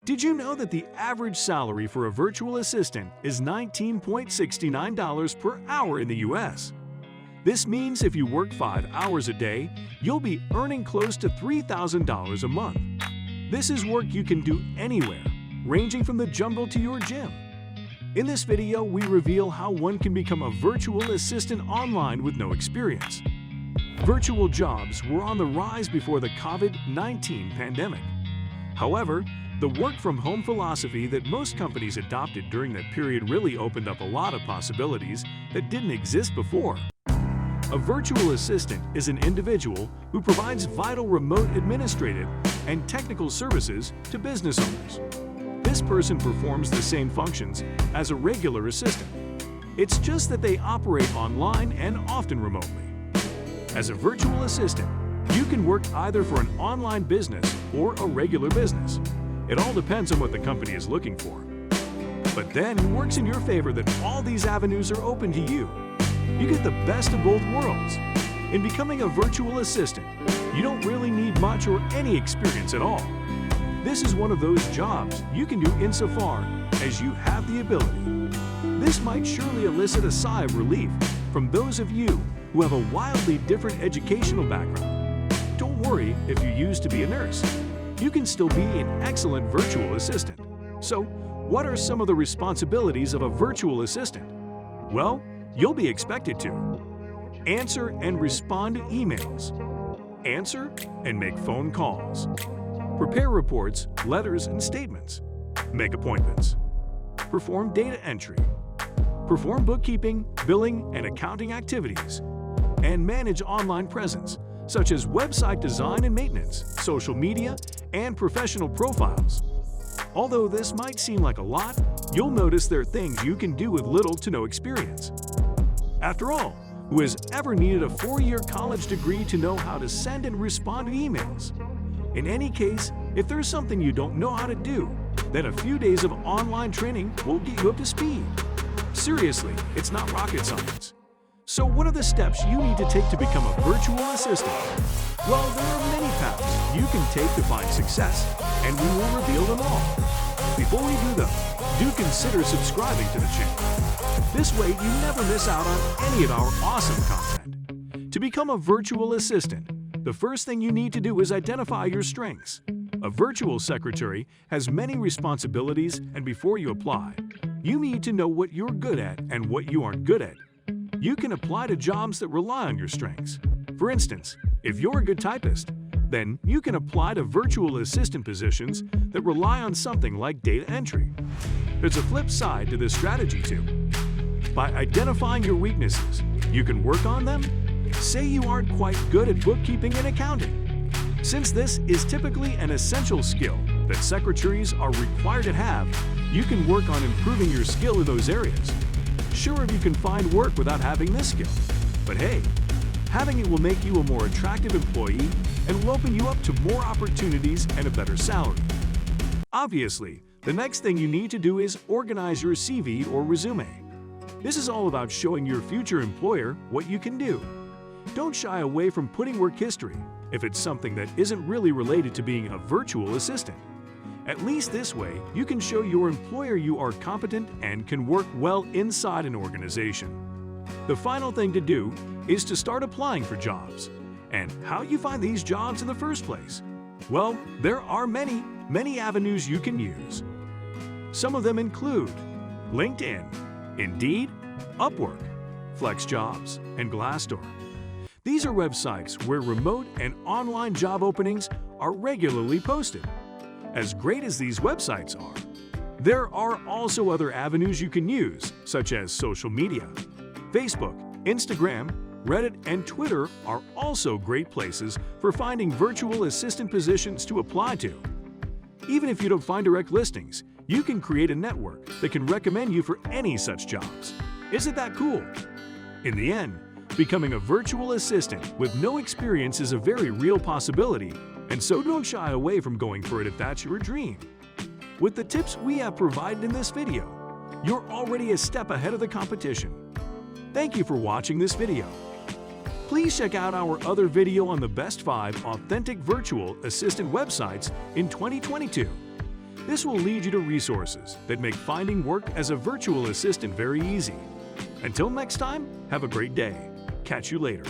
Did you know that the average salary for a virtual assistant is $19.69 per hour in the US? This means if you work 5 hours a day, you'll be earning close to $3,000 a month. This is work you can do anywhere, ranging from the jungle to your gym. In this video, we reveal how one can become a virtual assistant online with no experience. Virtual jobs were on the rise before the COVID-19 pandemic. However, the work-from-home philosophy that most companies adopted during that period really opened up a lot of possibilities that didn't exist before. A virtual assistant is an individual who provides vital remote administrative and technical services to business owners. This person performs the same functions as a regular assistant. It's just that they operate online and often remotely. As a virtual assistant, you can work either for an online business or a regular business. It all depends on what the company is looking for. But then it works in your favor that all these avenues are open to you. You get the best of both worlds. In becoming a virtual assistant, you don't really need much or any experience at all. This is one of those jobs you can do insofar as you have the ability. This might surely elicit a sigh of relief from those of you who have a wildly different educational background. Don't worry if you used to be a nurse. You can still be an excellent virtual assistant. So, what are some of the responsibilities of a virtual assistant? Well, you'll be expected to answer and respond to emails, answer and make phone calls, prepare reports, letters, and statements, make appointments, perform data entry, perform bookkeeping, billing, and accounting activities, and manage online presence, such as website design and maintenance, social media, and professional profiles. Although this might seem like a lot, you'll notice there are things you can do with little to no experience. After all, who has ever needed a 4-year college degree to know how to send and respond to emails? In any case, if there's something you don't know how to do, then a few days of online training will get you up to speed. Seriously, it's not rocket science. So what are the steps you need to take to become a virtual assistant? Well, there are many paths you can take to find success, and we will reveal them all. Before we do though, do consider subscribing to the channel. This way you never miss out on any of our awesome content. To become a virtual assistant, the first thing you need to do is identify your strengths. A virtual secretary has many responsibilities, and before you apply, you need to know what you're good at and what you aren't good at. You can apply to jobs that rely on your strengths. For instance, if you're a good typist, then you can apply to virtual assistant positions that rely on something like data entry. There's a flip side to this strategy too. By identifying your weaknesses, you can work on them. Say you aren't quite good at bookkeeping and accounting. Since this is typically an essential skill that secretaries are required to have, you can work on improving your skill in those areas. Sure, you can find work without having this skill, but hey, having it will make you a more attractive employee and will open you up to more opportunities and a better salary. Obviously, the next thing you need to do is organize your CV or resume. This is all about showing your future employer what you can do. Don't shy away from putting work history if it's something that isn't really related to being a virtual assistant. At least this way, you can show your employer you are competent and can work well inside an organization. The final thing to do is to start applying for jobs. And how you find these jobs in the first place? Well, there are many avenues you can use. Some of them include LinkedIn, Indeed, Upwork, FlexJobs, and Glassdoor. These are websites where remote and online job openings are regularly posted. As great as these websites are, there are also other avenues you can use, such as social media. Facebook, Instagram, Reddit, and Twitter are also great places for finding virtual assistant positions to apply to. Even if you don't find direct listings, you can create a network that can recommend you for any such jobs. Isn't that cool? In the end, becoming a virtual assistant with no experience is a very real possibility, and so don't shy away from going for it if that's your dream. With the tips we have provided in this video, you're already a step ahead of the competition. Thank you for watching this video. Please check out our other video on the best 5 authentic virtual assistant websites in 2022. This will lead you to resources that make finding work as a virtual assistant very easy. Until next time, have a great day. Catch you later.